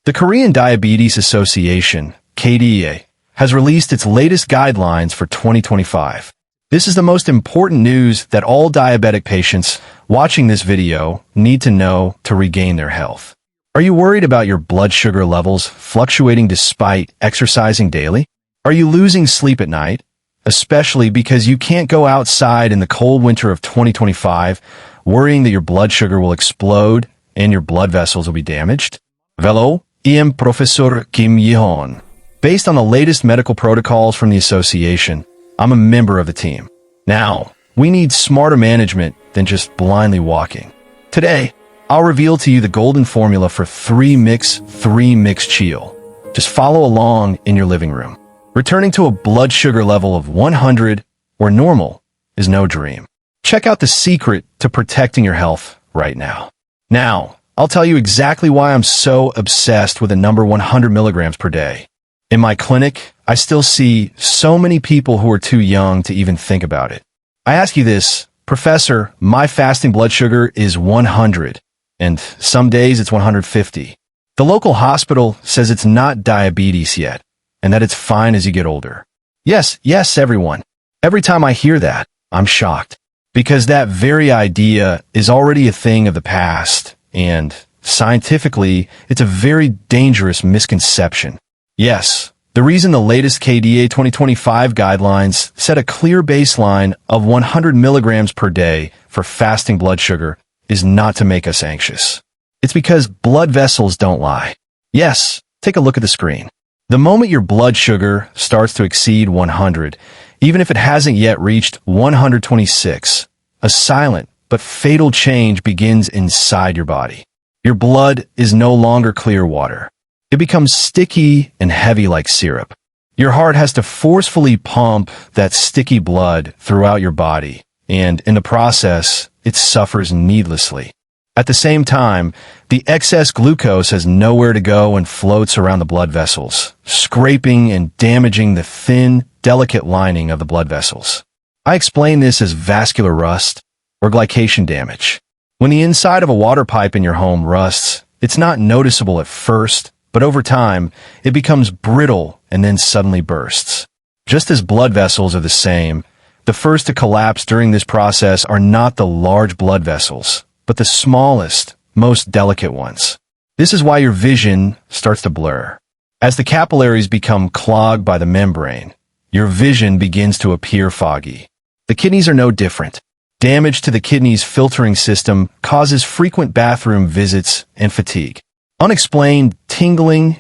The Korean Diabetes Association, KDA, has released its latest guidelines for 2025. This is the most important news that all diabetic patients watching this video need to know to regain their health. Are you worried about your blood sugar levels fluctuating despite exercising daily? Are you losing sleep at night, especially because you can't go outside in the cold winter of 2025, worrying that your blood sugar will explode and your blood vessels will be damaged? Hello, I'm Professor Kim Yihon. Based on the latest medical protocols from the association, I'm a member of the team. Now, we need smarter management than just blindly walking. Today, I'll reveal to you the golden formula for 3-mix chill. Just follow along in your living room. Returning to a blood sugar level of 100 or normal is no dream. Check out the secret to protecting your health right now. Now, I'll tell you exactly why I'm so obsessed with the number 100 milligrams per day. In my clinic, I still see so many people who are too young to even think about it. I ask you this, Professor, my fasting blood sugar is 100, and some days it's 150. The local hospital says it's not diabetes yet, and that it's fine as you get older. Yes, everyone. Every time I hear that, I'm shocked. Because that very idea is already a thing of the past, and scientifically, it's a very dangerous misconception. Yes, the reason the latest KDA 2025 guidelines set a clear baseline of 100 milligrams per day for fasting blood sugar is not to make us anxious. It's because blood vessels don't lie. Yes, take a look at the screen. The moment your blood sugar starts to exceed 100, even if it hasn't yet reached 126, a silent but fatal change begins inside your body. Your blood is no longer clear water. It becomes sticky and heavy like syrup. Your heart has to forcefully pump that sticky blood throughout your body, and in the process, it suffers needlessly. At the same time, the excess glucose has nowhere to go and floats around the blood vessels, scraping and damaging the thin, delicate lining of the blood vessels. I explain this as vascular rust or glycation damage. When the inside of a water pipe in your home rusts, it's not noticeable at first, but over time, it becomes brittle and then suddenly bursts. Just as blood vessels are the same, the first to collapse during this process are not the large blood vessels, but the smallest, most delicate ones. This is why your vision starts to blur. As the capillaries become clogged by the membrane, your vision begins to appear foggy. The kidneys are no different. Damage to the kidneys' filtering system causes frequent bathroom visits and fatigue. Unexplained tingling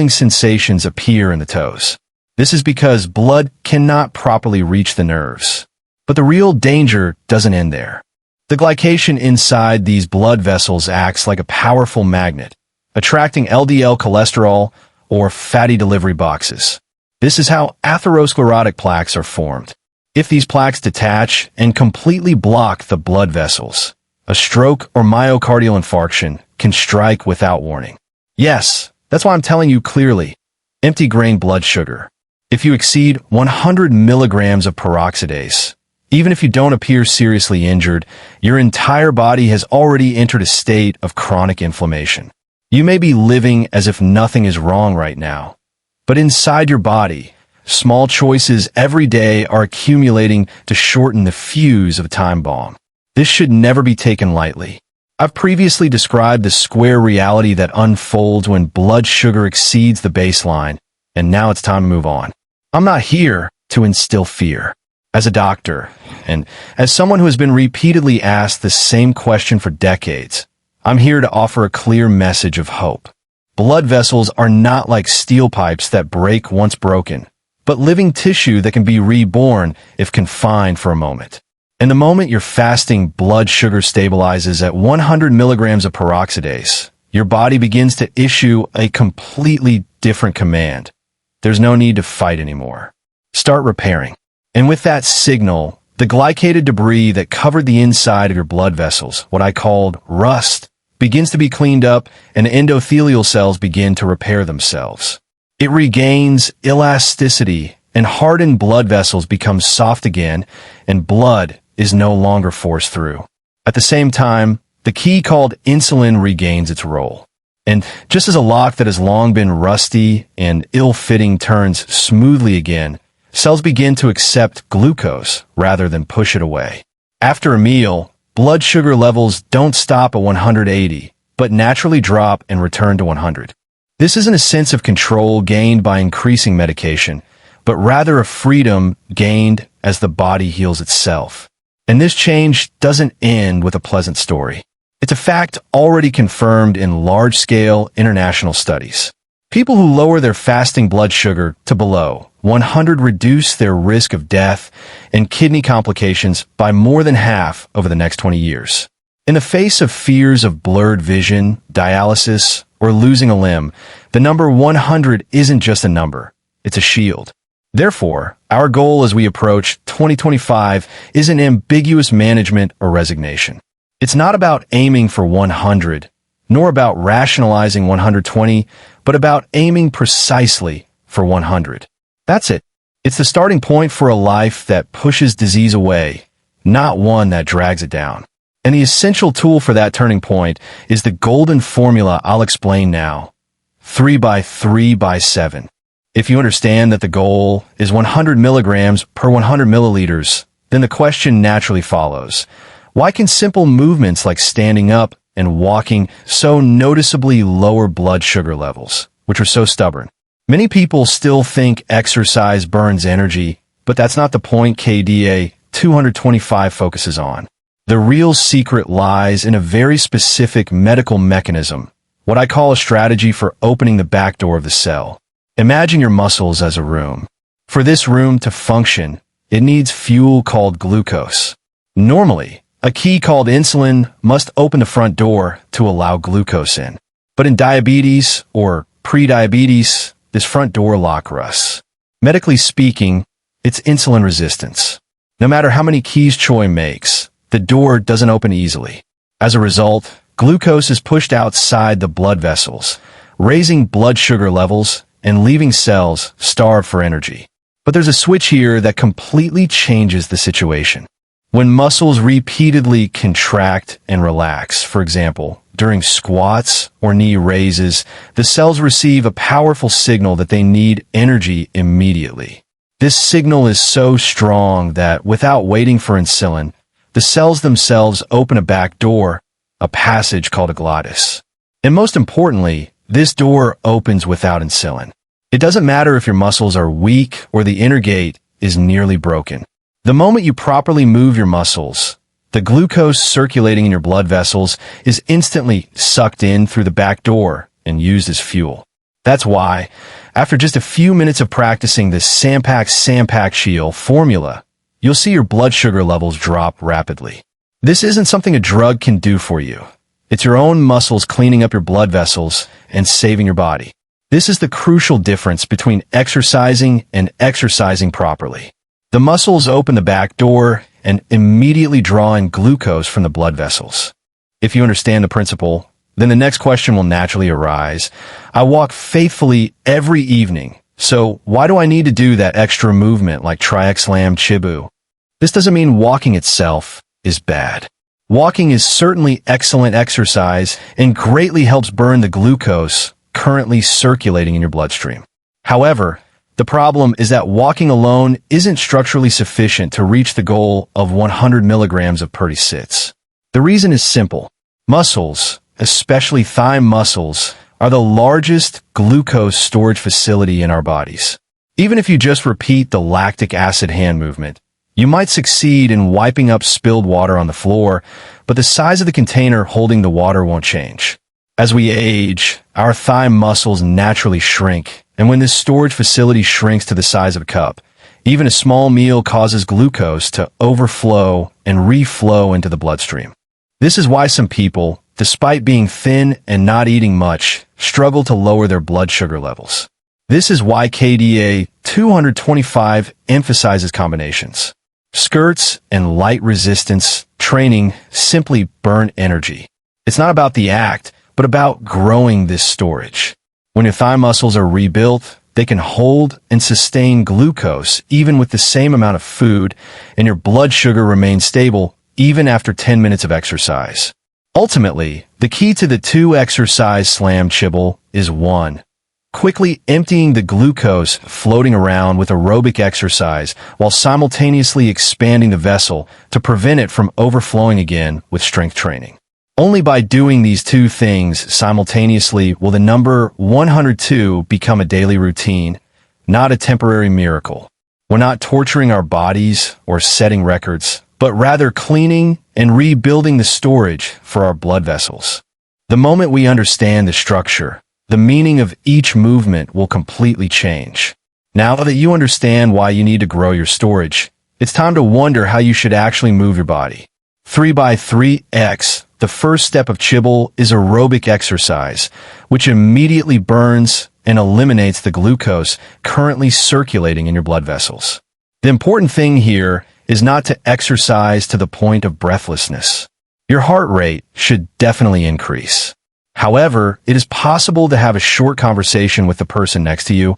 sensations appear in the toes. This is because blood cannot properly reach the nerves. But the real danger doesn't end there. The glycation inside these blood vessels acts like a powerful magnet, attracting LDL cholesterol or fatty delivery boxes. This is how atherosclerotic plaques are formed. If these plaques detach and completely block the blood vessels, a stroke or myocardial infarction can strike without warning. Yes, that's why I'm telling you clearly. Empty grain blood sugar. If you exceed 100 milligrams of peroxidase, even if you don't appear seriously injured, your entire body has already entered a state of chronic inflammation. You may be living as if nothing is wrong right now, but inside your body, small choices every day are accumulating to shorten the fuse of a time bomb. This should never be taken lightly. I've previously described the square reality that unfolds when blood sugar exceeds the baseline, and now it's time to move on. I'm not here to instill fear. As a doctor, and as someone who has been repeatedly asked the same question for decades, I'm here to offer a clear message of hope. Blood vessels are not like steel pipes that break once broken, but living tissue that can be reborn if confined for a moment. And the moment your fasting blood sugar stabilizes at 100 milligrams of peroxidase, your body begins to issue a completely different command. There's no need to fight anymore. Start repairing. And with that signal, the glycated debris that covered the inside of your blood vessels, what I called rust, begins to be cleaned up and endothelial cells begin to repair themselves. It regains elasticity and hardened blood vessels become soft again and blood is no longer forced through. At the same time, the key called insulin regains its role. And just as a lock that has long been rusty and ill-fitting turns smoothly again, cells begin to accept glucose rather than push it away. After a meal, blood sugar levels don't stop at 180, but naturally drop and return to 100. This isn't a sense of control gained by increasing medication, but rather a freedom gained as the body heals itself. And this change doesn't end with a pleasant story. It's a fact already confirmed in large-scale international studies. People who lower their fasting blood sugar to below 100 reduce their risk of death and kidney complications by more than half over the next 20 years. In the face of fears of blurred vision, dialysis, or losing a limb, the number 100 isn't just a number, it's a shield. Therefore, our goal as we approach 2025 isn't ambiguous management or resignation. It's not about aiming for 100, nor about rationalizing 120, but about aiming precisely for 100. That's it. It's the starting point for a life that pushes disease away, not one that drags it down. And the essential tool for that turning point is the golden formula I'll explain now. 3 by 3 by 7. If you understand that the goal is 100 milligrams per 100 milliliters, then the question naturally follows. Why can simple movements like standing up and walking so noticeably lower blood sugar levels, which are so stubborn? Many people still think exercise burns energy, but that's not the point KDA 225 focuses on. The real secret lies in a very specific medical mechanism, what I call a strategy for opening the back door of the cell. Imagine your muscles as a room. For this room to function, it needs fuel called glucose. Normally, a key called insulin must open the front door to allow glucose in. But in diabetes or pre-diabetes, this front door lock rusts. Medically speaking, it's insulin resistance. No matter how many keys Choi makes, the door doesn't open easily. As a result, glucose is pushed outside the blood vessels, raising blood sugar levels and leaving cells starved for energy. But there's a switch here that completely changes the situation. When muscles repeatedly contract and relax, for example, during squats or knee raises, the cells receive a powerful signal that they need energy immediately. This signal is so strong that without waiting for insulin, the cells themselves open a back door, a passage called a glottis. And most importantly, this door opens without insulin. It doesn't matter if your muscles are weak or the inner gate is nearly broken. The moment you properly move your muscles, the glucose circulating in your blood vessels is instantly sucked in through the back door and used as fuel. That's why, after just a few minutes of practicing this Sampak-Shield formula, you'll see your blood sugar levels drop rapidly. This isn't something a drug can do for you. It's your own muscles cleaning up your blood vessels and saving your body. This is the crucial difference between exercising and exercising properly. The muscles open the back door and immediately draw in glucose from the blood vessels. If you understand the principle, then the next question will naturally arise. I walk faithfully every evening, so why do I need to do that extra movement like triaxlam chibu? This doesn't mean walking itself is bad. Walking is certainly excellent exercise and greatly helps burn the glucose currently circulating in your bloodstream. However, the problem is that walking alone isn't structurally sufficient to reach the goal of 100 milligrams of per sits. The reason is simple. Muscles, especially thigh muscles, are the largest glucose storage facility in our bodies. Even if you just repeat the lactic acid hand movement, you might succeed in wiping up spilled water on the floor, but the size of the container holding the water won't change. As we age, our thigh muscles naturally shrink, and when this storage facility shrinks to the size of a cup, even a small meal causes glucose to overflow and reflow into the bloodstream. This is why some people, despite being thin and not eating much, struggle to lower their blood sugar levels. This is why KDA 225 emphasizes combinations. Skirts and light resistance training simply burn energy. It's not about the act, but about growing this storage. When your thigh muscles are rebuilt, they can hold and sustain glucose even with the same amount of food, and your blood sugar remains stable even after 10 minutes of exercise. Ultimately, The key to the 2-exercise slam chibble is 1. Quickly emptying the glucose floating around with aerobic exercise while simultaneously expanding the vessel to prevent it from overflowing again with strength training. Only by doing these two things simultaneously will the number 102 become a daily routine, not a temporary miracle. We're not torturing our bodies or setting records, but rather cleaning and rebuilding the storage for our blood vessels. The moment we understand the structure, the meaning of each movement will completely change. Now that you understand why you need to grow your storage, it's time to wonder how you should actually move your body. 3x3x, the first step of chibble, is aerobic exercise, which immediately burns and eliminates the glucose currently circulating in your blood vessels. The important thing here is not to exercise to the point of breathlessness. Your heart rate should definitely increase. However, it is possible to have a short conversation with the person next to you,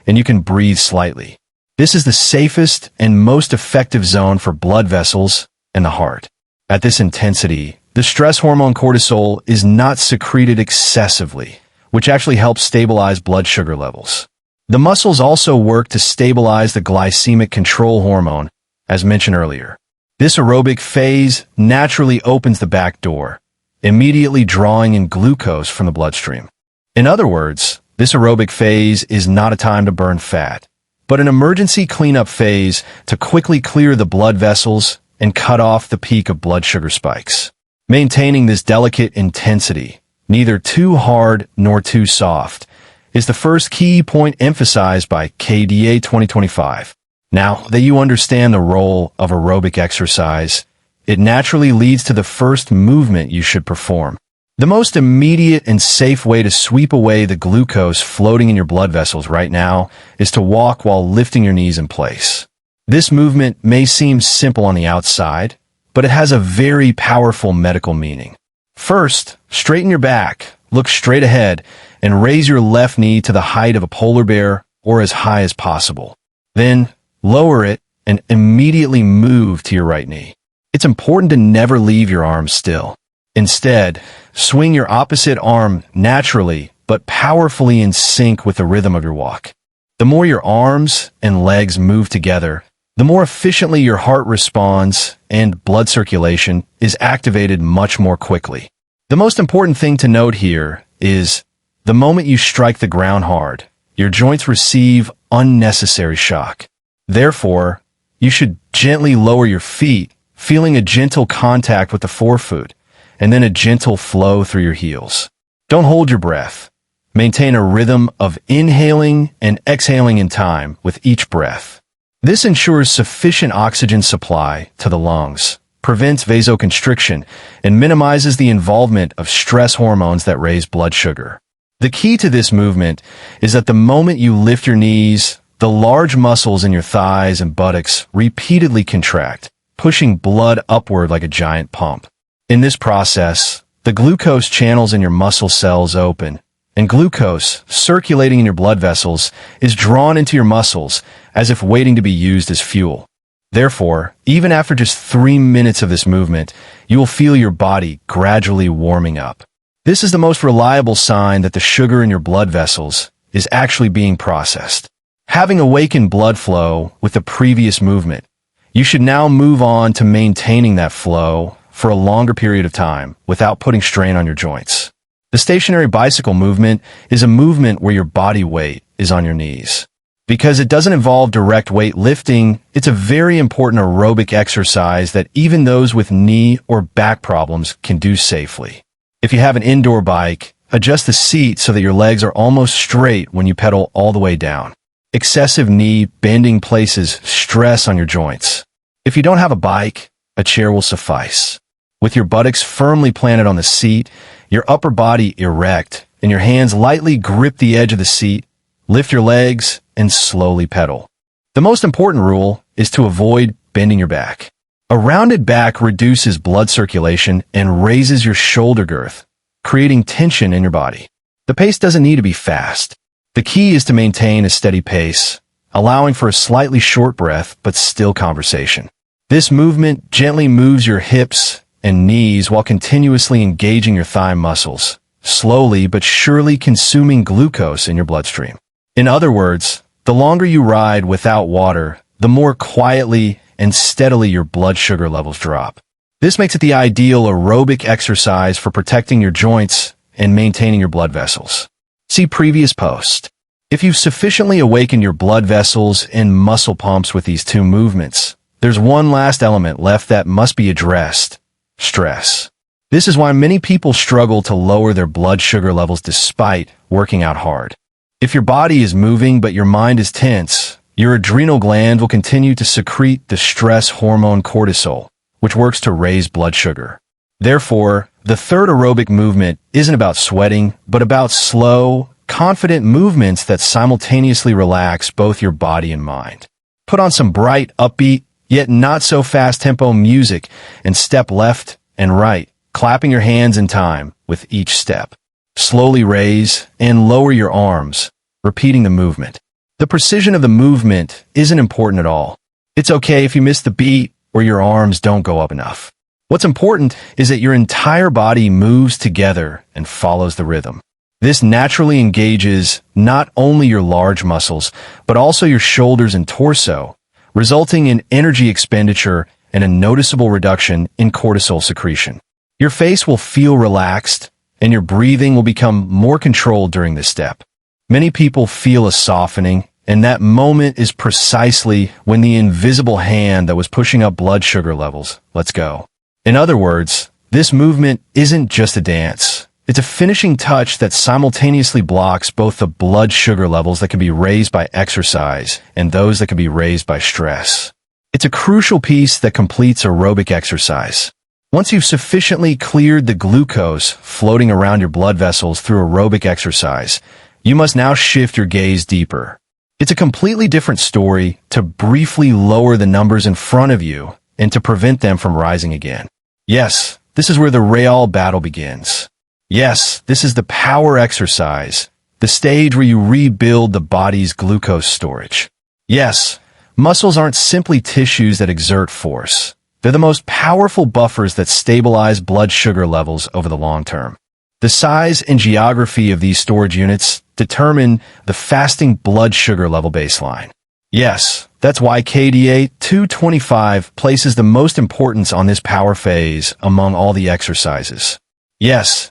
and you can breathe slightly. This is the safest and most effective zone for blood vessels and the heart. At this intensity, the stress hormone cortisol is not secreted excessively, which actually helps stabilize blood sugar levels. The muscles also work to stabilize the glycemic control hormone, as mentioned earlier. This aerobic phase naturally opens the back door, immediately drawing in glucose from the bloodstream. In other words, this aerobic phase is not a time to burn fat, but an emergency cleanup phase to quickly clear the blood vessels and cut off the peak of blood sugar spikes. Maintaining this delicate intensity, neither too hard nor too soft, is the first key point emphasized by KDA 2025. Now that you understand the role of aerobic exercise, it naturally leads to the first movement you should perform. The most immediate and safe way to sweep away the glucose floating in your blood vessels right now is to walk while lifting your knees in place. This movement may seem simple on the outside, but it has a very powerful medical meaning. First, straighten your back, look straight ahead, and raise your left knee to the height of a polar bear or as high as possible. Then, lower it and immediately move to your right knee. It's important to never leave your arms still. Instead, swing your opposite arm naturally but powerfully in sync with the rhythm of your walk. The more your arms and legs move together, the more efficiently your heart responds and blood circulation is activated much more quickly. The most important thing to note here is the moment you strike the ground hard, your joints receive unnecessary shock. Therefore, you should gently lower your feet, feeling a gentle contact with the forefoot, and then a gentle flow through your heels. Don't hold your breath. Maintain a rhythm of inhaling and exhaling in time with each breath. This ensures sufficient oxygen supply to the lungs, prevents vasoconstriction, and minimizes the involvement of stress hormones that raise blood sugar. The key to this movement is that the moment you lift your knees, the large muscles in your thighs and buttocks repeatedly contract, pushing blood upward like a giant pump. In this process, the glucose channels in your muscle cells open, and glucose, circulating in your blood vessels, is drawn into your muscles as if waiting to be used as fuel. Therefore, even after just 3 minutes of this movement, you will feel your body gradually warming up. This is the most reliable sign that the sugar in your blood vessels is actually being processed. Having awakened blood flow with the previous movement, you should now move on to maintaining that flow for a longer period of time without putting strain on your joints. The stationary bicycle movement is a movement where your body weight is on your knees. Because it doesn't involve direct weight lifting, it's a very important aerobic exercise that even those with knee or back problems can do safely. If you have an indoor bike, adjust the seat so that your legs are almost straight when you pedal all the way down. Excessive knee bending places stress on your joints. If you don't have a bike, a chair will suffice. With your buttocks firmly planted on the seat, your upper body erect, and your hands lightly grip the edge of the seat, lift your legs, and slowly pedal. The most important rule is to avoid bending your back. A rounded back reduces blood circulation and raises your shoulder girth, creating tension in your body. The pace doesn't need to be fast. The key is to maintain a steady pace, allowing for a slightly short breath but still conversation. This movement gently moves your hips and knees while continuously engaging your thigh muscles, slowly but surely consuming glucose in your bloodstream. In other words, the longer you ride without water, the more quietly and steadily your blood sugar levels drop. This makes it the ideal aerobic exercise for protecting your joints and maintaining your blood vessels. See previous post. If you've sufficiently awakened your blood vessels and muscle pumps with these two movements, there's one last element left that must be addressed: stress. This is why many people struggle to lower their blood sugar levels despite working out hard. If your body is moving but your mind is tense, your adrenal gland will continue to secrete the stress hormone cortisol, which works to raise blood sugar. Therefore, the third aerobic movement isn't about sweating, but about slow, confident movements that simultaneously relax both your body and mind. Put on some bright, upbeat, yet not so fast tempo music and step left and right, clapping your hands in time with each step. Slowly raise and lower your arms, repeating the movement. The precision of the movement isn't important at all. It's okay if you miss the beat or your arms don't go up enough. What's important is that your entire body moves together and follows the rhythm. This naturally engages not only your large muscles, but also your shoulders and torso, resulting in energy expenditure and a noticeable reduction in cortisol secretion. Your face will feel relaxed, and your breathing will become more controlled during this step. Many people feel a softening, and that moment is precisely when the invisible hand that was pushing up blood sugar levels lets go. In other words, this movement isn't just a dance. It's a finishing touch that simultaneously blocks both the blood sugar levels that can be raised by exercise and those that can be raised by stress. It's a crucial piece that completes aerobic exercise. Once you've sufficiently cleared the glucose floating around your blood vessels through aerobic exercise, you must now shift your gaze deeper. It's a completely different story to briefly lower the numbers in front of you and to prevent them from rising again. Yes, this is where the real battle begins. Yes, this is the power exercise, the stage where you rebuild the body's glucose storage. Yes, muscles aren't simply tissues that exert force. They're the most powerful buffers that stabilize blood sugar levels over the long term. The size and geography of these storage units determine the fasting blood sugar level baseline. Yes, that's why KDA 225 places the most importance on this power phase among all the exercises. Yes,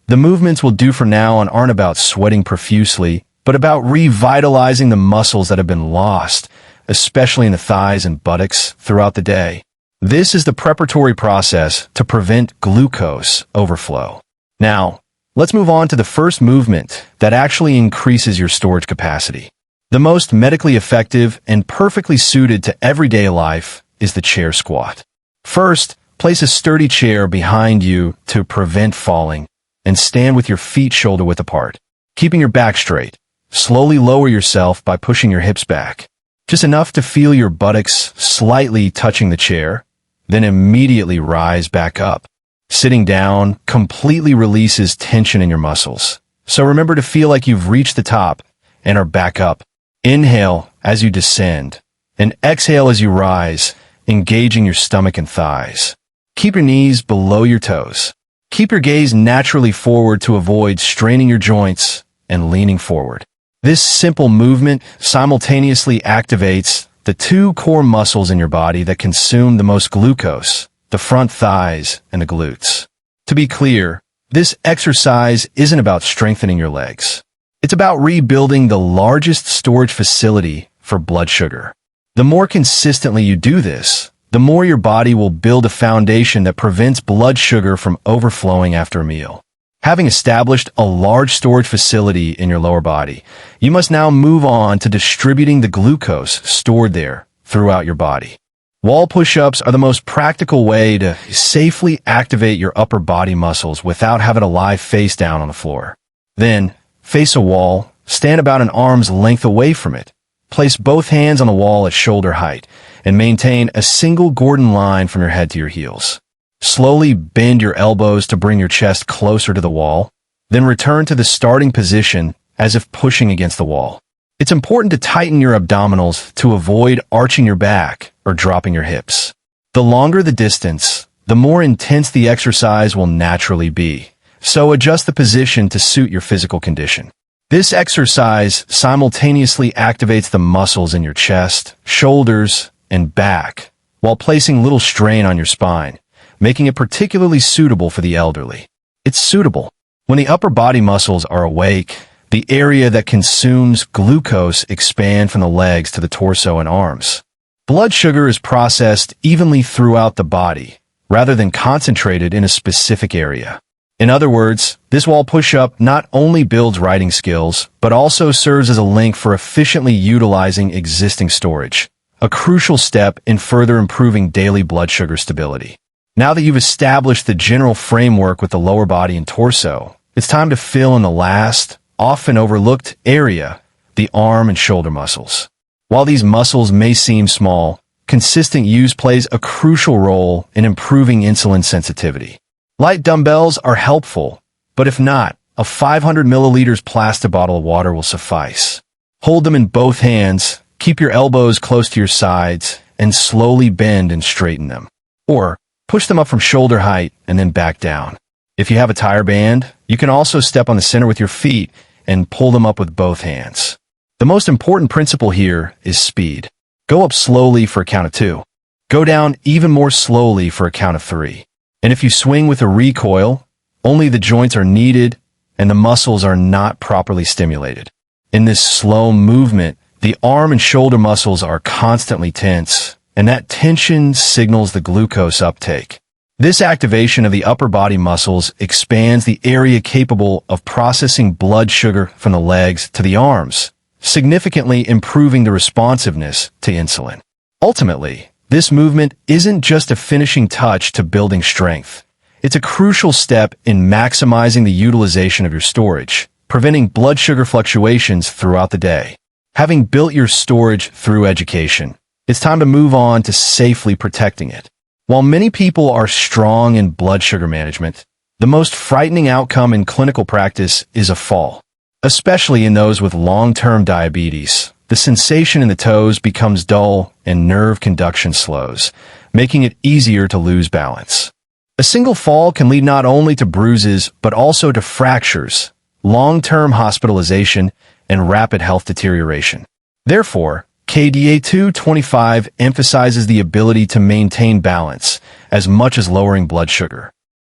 the movements we'll do for now on aren't about sweating profusely, but about revitalizing the muscles that have been lost, especially in the thighs and buttocks throughout the day. This is the preparatory process to prevent glucose overflow. Now, let's move on to the first movement that actually increases your storage capacity. The most medically effective and perfectly suited to everyday life is the chair squat. First, place a sturdy chair behind you to prevent falling, and stand with your feet shoulder-width apart, keeping your back straight. Slowly lower yourself by pushing your hips back, just enough to feel your buttocks slightly touching the chair, then immediately rise back up. Sitting down completely releases tension in your muscles, so remember to feel like you've reached the top and are back up. Inhale as you descend, and exhale as you rise, engaging your stomach and thighs. Keep your knees below your toes. Keep your gaze naturally forward to avoid straining your joints and leaning forward. This simple movement simultaneously activates the two core muscles in your body that consume the most glucose, the front thighs and the glutes. To be clear, this exercise isn't about strengthening your legs. It's about rebuilding the largest storage facility for blood sugar. The more consistently you do this, the more your body will build a foundation that prevents blood sugar from overflowing after a meal. Having established a large storage facility in your lower body, you must now move on to distributing the glucose stored there throughout your body. Wall push-ups are the most practical way to safely activate your upper body muscles without having to lie face down on the floor. Then, face a wall, stand about an arm's length away from it. Place both hands on the wall at shoulder height and maintain a single Gordon line from your head to your heels. Slowly bend your elbows to bring your chest closer to the wall, then return to the starting position as if pushing against the wall. It's important to tighten your abdominals to avoid arching your back or dropping your hips. The longer the distance, the more intense the exercise will naturally be. So adjust the position to suit your physical condition. This exercise simultaneously activates the muscles in your chest, shoulders, and back, while placing little strain on your spine, making it particularly suitable for the elderly. It's suitable when the upper body muscles are awake. The area that consumes glucose expands from the legs to the torso and arms. Blood sugar is processed evenly throughout the body, rather than concentrated in a specific area. In other words, this wall push-up not only builds writing skills, but also serves as a link for efficiently utilizing existing storage, a crucial step in further improving daily blood sugar stability. Now that you've established the general framework with the lower body and torso, it's time to fill in the last, often overlooked area, the arm and shoulder muscles. While these muscles may seem small, consistent use plays a crucial role in improving insulin sensitivity. Light dumbbells are helpful, but if not, a 500 milliliters plastic bottle of water will suffice. Hold them in both hands, keep your elbows close to your sides, and slowly bend and straighten them. Or, push them up from shoulder height and then back down. If you have a tire band, you can also step on the center with your feet and pull them up with both hands. The most important principle here is speed. Go up slowly for a count of 2. Go down even more slowly for a count of 3. And if you swing with a recoil, only the joints are needed and the muscles are not properly stimulated. In this slow movement, the arm and shoulder muscles are constantly tense, and that tension signals the glucose uptake. This activation of the upper body muscles expands the area capable of processing blood sugar from the legs to the arms, significantly improving the responsiveness to insulin. Ultimately, this movement isn't just a finishing touch to building strength. It's a crucial step in maximizing the utilization of your storage, preventing blood sugar fluctuations throughout the day. Having built your storage through education, it's time to move on to safely protecting it. While many people are strong in blood sugar management, the most frightening outcome in clinical practice is a fall. Especially in those with long-term diabetes, the sensation in the toes becomes dull and nerve conduction slows, making it easier to lose balance. A single fall can lead not only to bruises but also to fractures, long-term hospitalization, and rapid health deterioration. Therefore, KDA 225 emphasizes the ability to maintain balance as much as lowering blood sugar.